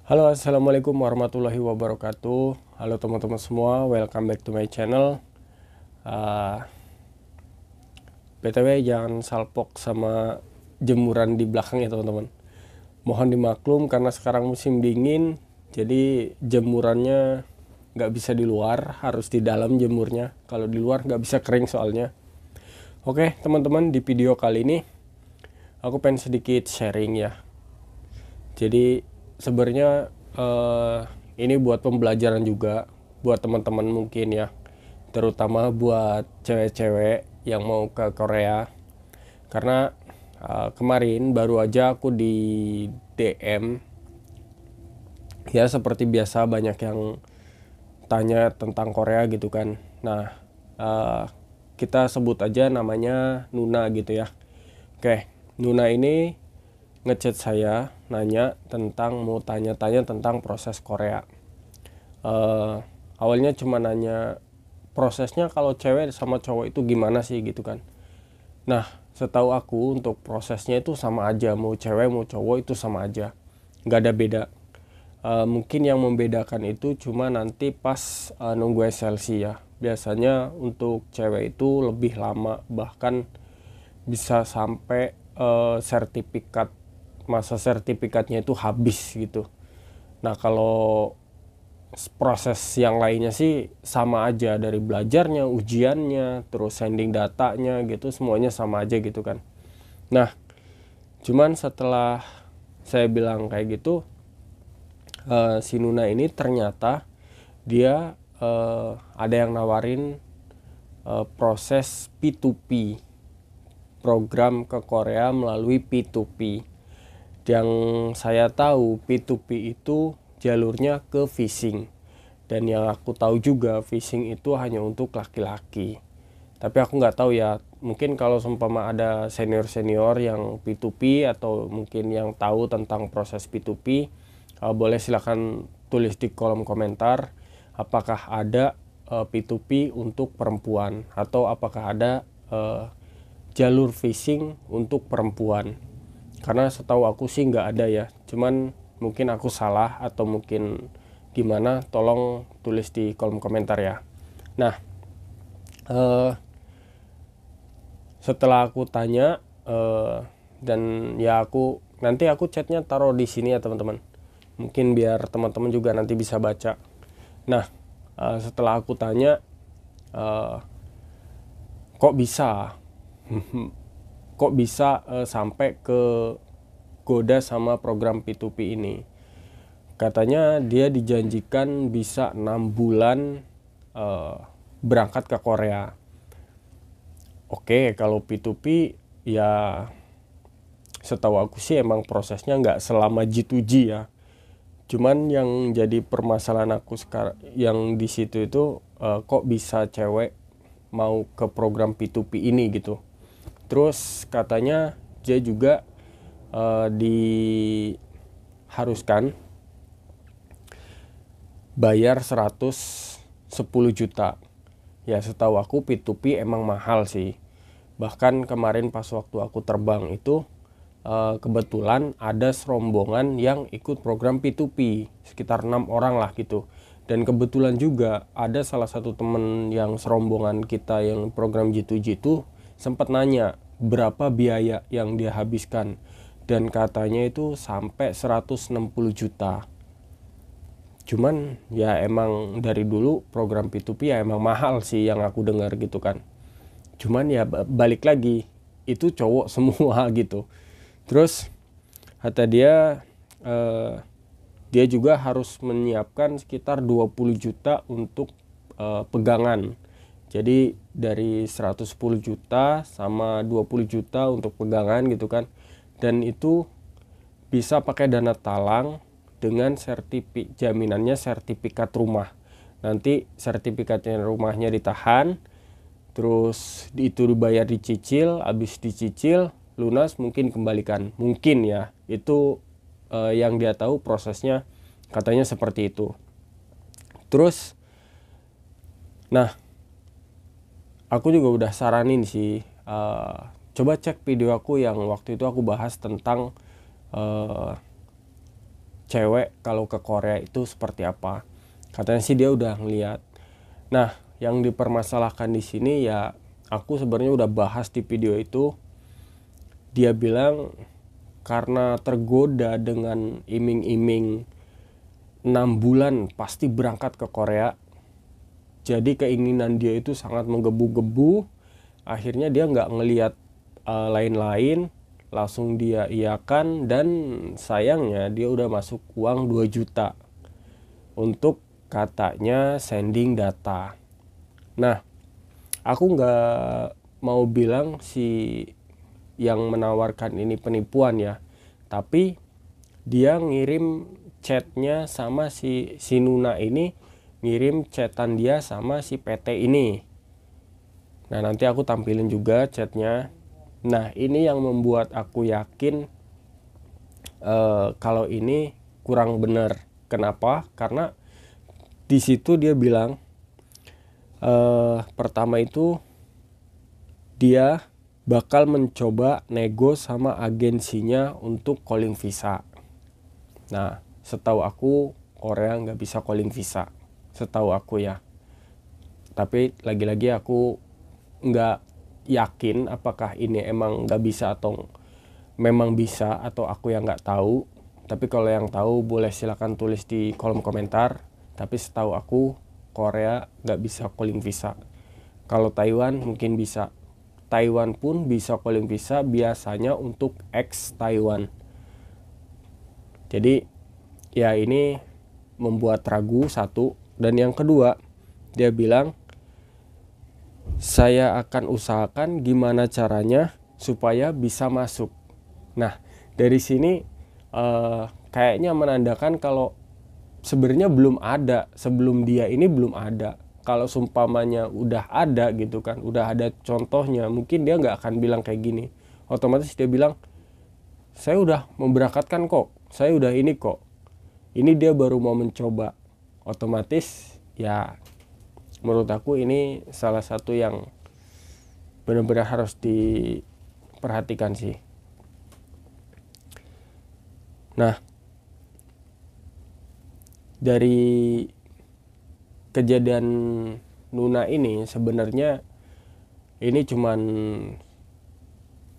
Halo, assalamualaikum warahmatullahi wabarakatuh. Halo teman-teman semua, welcome back to my channel. BTW jangan salpok sama jemuran di belakang ya teman-teman. Mohon dimaklum karena sekarang musim dingin, jadi jemurannya nggak bisa di luar, harus di dalam jemurnya. Kalau di luar nggak bisa kering soalnya. Oke teman-teman, di video kali ini aku pengen sedikit sharing ya. Jadi sebenarnya ini buat pembelajaran juga buat teman-teman mungkin ya, terutama buat cewek-cewek yang mau ke Korea. Karena kemarin baru aja aku di DM ya, seperti biasa banyak yang tanya tentang Korea gitu kan. Nah, kita sebut aja namanya Nuna gitu ya. Oke, Nuna ini ngechat saya nanya tentang, mau tanya-tanya tentang proses Korea. Awalnya cuma nanya prosesnya kalau cewek sama cowok itu gimana sih gitu kan. Nah, setahu aku untuk prosesnya itu sama aja, mau cewek mau cowok itu sama aja, nggak ada beda. Mungkin yang membedakan itu cuma nanti pas nunggu SLC ya. Biasanya untuk cewek itu lebih lama, bahkan bisa sampai sertifikat, masa sertifikatnya itu habis gitu. Nah, kalau proses yang lainnya sih sama aja, dari belajarnya, ujiannya, terus sending datanya gitu, semuanya sama aja gitu kan. Nah, cuman setelah saya bilang kayak gitu, si Nuna ini ternyata dia ada yang nawarin proses P2P, program ke Korea melalui P2P. Yang saya tahu P2P itu jalurnya ke phishing, dan yang aku tahu juga phishing itu hanya untuk laki-laki. Tapi aku nggak tahu ya, mungkin kalau seumpama ada senior-senior yang P2P atau mungkin yang tahu tentang proses P2P, boleh silahkan tulis di kolom komentar apakah ada P2P untuk perempuan atau apakah ada jalur phishing untuk perempuan. Karena setahu aku sih nggak ada ya, cuman mungkin aku salah atau mungkin gimana, tolong tulis di kolom komentar ya. Nah, setelah aku tanya dan ya aku nanti chatnya taruh di sini ya teman-teman, mungkin biar teman-teman juga nanti bisa baca. Nah, setelah aku tanya kok bisa sampai ke goda sama program P2P ini. Katanya dia dijanjikan bisa 6 bulan berangkat ke Korea. Oke, kalau P2P ya setahu aku sih emang prosesnya nggak selama G2G ya. Cuman yang jadi permasalahan aku sekarang yang di situ itu kok bisa cewek mau ke program P2P ini gitu. Terus katanya dia juga diharuskan bayar 110 juta. Ya setahu aku P2P emang mahal sih. Bahkan kemarin pas waktu aku terbang itu kebetulan ada serombongan yang ikut program P2P, sekitar 6 orang lah gitu. Dan kebetulan juga ada salah satu temen yang serombongan kita yang program G2G itu sempat nanya berapa biaya yang dia habiskan, dan katanya itu sampai 160 juta. Cuman ya emang dari dulu program P2P ya emang mahal sih yang aku dengar gitu kan. Cuman ya balik lagi, itu cowok semua gitu. Terus kata dia dia juga harus menyiapkan sekitar 20 juta untuk pegangan. Jadi dari 110 juta sama 20 juta untuk pegangan gitu kan. Dan itu bisa pakai dana talang dengan jaminannya sertifikat rumah. Nanti sertifikatnya rumahnya ditahan, terus itu dibayar, dicicil, habis dicicil lunas mungkin kembalikan, mungkin ya itu yang dia tahu prosesnya katanya seperti itu. Terus nah, aku juga udah saranin sih, coba cek video aku yang waktu itu aku bahas tentang cewek kalau ke Korea itu seperti apa. Katanya sih dia udah ngeliat. Nah, yang dipermasalahkan di sini ya, aku sebenarnya udah bahas di video itu. Dia bilang karena tergoda dengan iming-iming 6 bulan pasti berangkat ke Korea. Jadi keinginan dia itu sangat menggebu-gebu. Akhirnya dia nggak ngelihat lain-lain, langsung dia iakan, dan sayangnya dia udah masuk uang 2 juta untuk katanya sending data. Nah, aku nggak mau bilang si yang menawarkan ini penipuan ya, tapi dia ngirim chatnya sama si Nuna ini, ngirim chatan dia sama si PT ini. Nah, nanti aku tampilin juga chatnya. Nah, ini yang membuat aku yakin kalau ini kurang benar. Kenapa? Karena di situ dia bilang pertama itu dia bakal mencoba nego sama agensinya untuk calling visa. Nah, setahu aku Korea nggak bisa calling visa, setahu aku ya. Tapi lagi-lagi aku nggak yakin apakah ini emang nggak bisa atau memang bisa, atau aku yang nggak tahu. Tapi kalau yang tahu boleh silakan tulis di kolom komentar. Tapi setahu aku Korea nggak bisa calling visa. Kalau Taiwan mungkin bisa. Taiwan pun bisa calling visa biasanya untuk ex Taiwan. Jadi ya ini membuat ragu satu. Dan yang kedua, dia bilang saya akan usahakan gimana caranya supaya bisa masuk. Nah, dari sini kayaknya menandakan kalau sebenarnya belum ada, sebelum dia ini belum ada. Kalau seumpamanya udah ada gitu kan, udah ada contohnya, mungkin dia nggak akan bilang kayak gini. Otomatis dia bilang, saya udah memberangkatkan kok, saya udah ini kok. Ini dia baru mau mencoba. Otomatis ya menurut aku ini salah satu yang benar-benar harus diperhatikan sih. Nah, dari kejadian Nuna ini sebenarnya ini cuman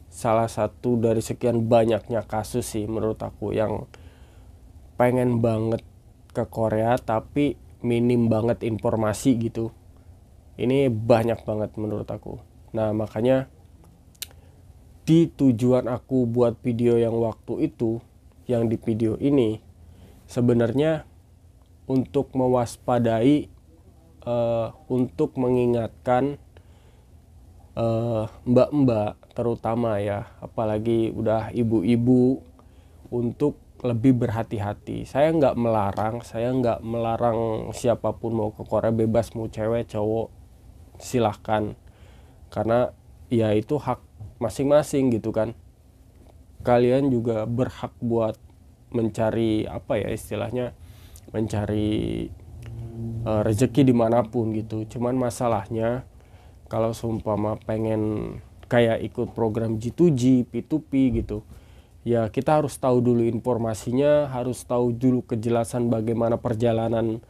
salah satu dari sekian banyaknya kasus sih menurut aku yang pengen banget ke Korea tapi minim banget informasi gitu. Ini banyak banget menurut aku. Nah, makanya di tujuan aku buat video yang waktu itu, yang di video ini sebenarnya untuk mewaspadai, untuk mengingatkan mbak-mbak terutama ya, apalagi udah ibu-ibu, untuk lebih berhati-hati. Saya nggak melarang siapapun mau ke Korea, bebas mau cewek cowok silahkan, karena ya itu hak masing-masing gitu kan. Kalian juga berhak buat mencari apa ya istilahnya, mencari rezeki dimanapun gitu. Cuman masalahnya kalau seumpama pengen kayak ikut program G2G, P2P gitu, ya kita harus tahu dulu informasinya, harus tahu dulu kejelasan bagaimana perjalanan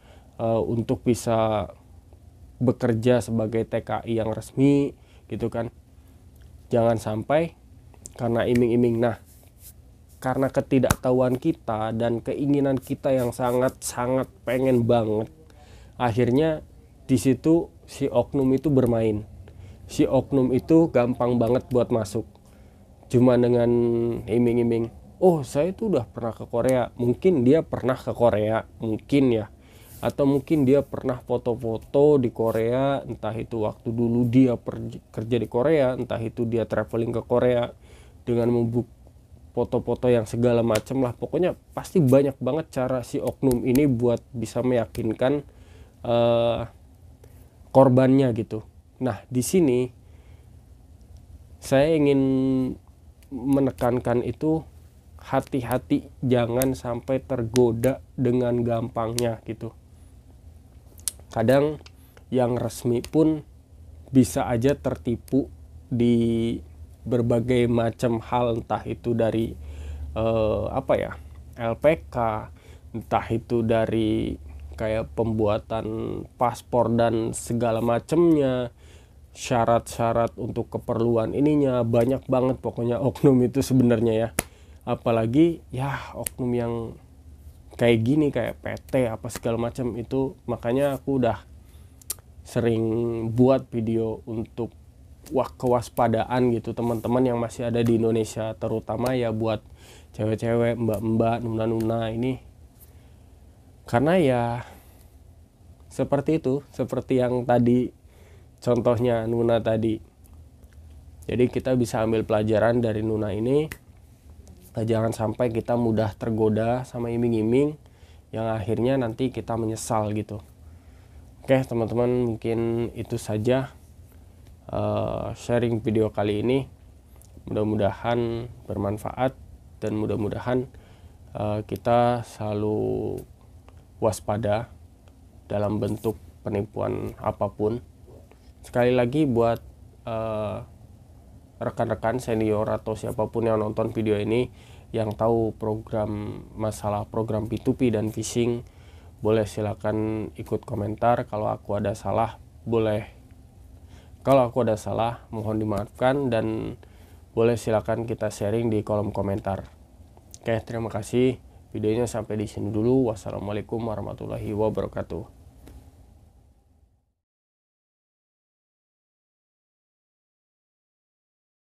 untuk bisa bekerja sebagai TKI yang resmi gitu kan. Jangan sampai karena iming-iming, nah karena ketidaktahuan kita dan keinginan kita yang sangat-sangat pengen banget, akhirnya di situ si oknum itu bermain. Si oknum itu gampang banget buat masuk. Cuma dengan iming-iming, oh saya tuh udah pernah ke Korea. Mungkin dia pernah ke Korea, mungkin ya. Atau mungkin dia pernah foto-foto di Korea, entah itu waktu dulu dia kerja di Korea, entah itu dia traveling ke Korea dengan membuat foto-foto yang segala macam lah. Pokoknya pasti banyak banget cara si oknum ini buat bisa meyakinkan korbannya gitu. Nah, di sini saya ingin menekankan itu, hati-hati jangan sampai tergoda dengan gampangnya gitu. Kadang yang resmi pun bisa aja tertipu di berbagai macam hal, entah itu dari LPK, entah itu dari kayak pembuatan paspor dan segala macamnya, syarat-syarat untuk keperluan ininya, banyak banget pokoknya oknum itu sebenarnya ya. Apalagi ya oknum yang kayak gini, kayak PT apa segala macam itu. Makanya aku udah sering buat video untuk kewaspadaan gitu teman-teman yang masih ada di Indonesia, terutama ya buat cewek-cewek, mbak-mbak, nuna-nuna ini. Karena ya seperti itu, seperti yang tadi contohnya Nuna tadi. Jadi kita bisa ambil pelajaran dari Nuna ini. Jangan sampai kita mudah tergoda sama iming-iming yang akhirnya nanti kita menyesal gitu. Oke teman-teman, mungkin itu saja sharing video kali ini. Mudah-mudahan bermanfaat dan mudah-mudahan kita selalu waspada dalam bentuk penipuan apapun. Sekali lagi buat rekan-rekan senior atau siapapun yang nonton video ini yang tahu masalah program P2P dan phishing, boleh silakan ikut komentar. Kalau aku ada salah boleh, kalau aku ada salah mohon dimaafkan, dan boleh silakan kita sharing di kolom komentar. Oke, terima kasih. Videonya sampai di sini dulu. Wassalamualaikum warahmatullahi wabarakatuh.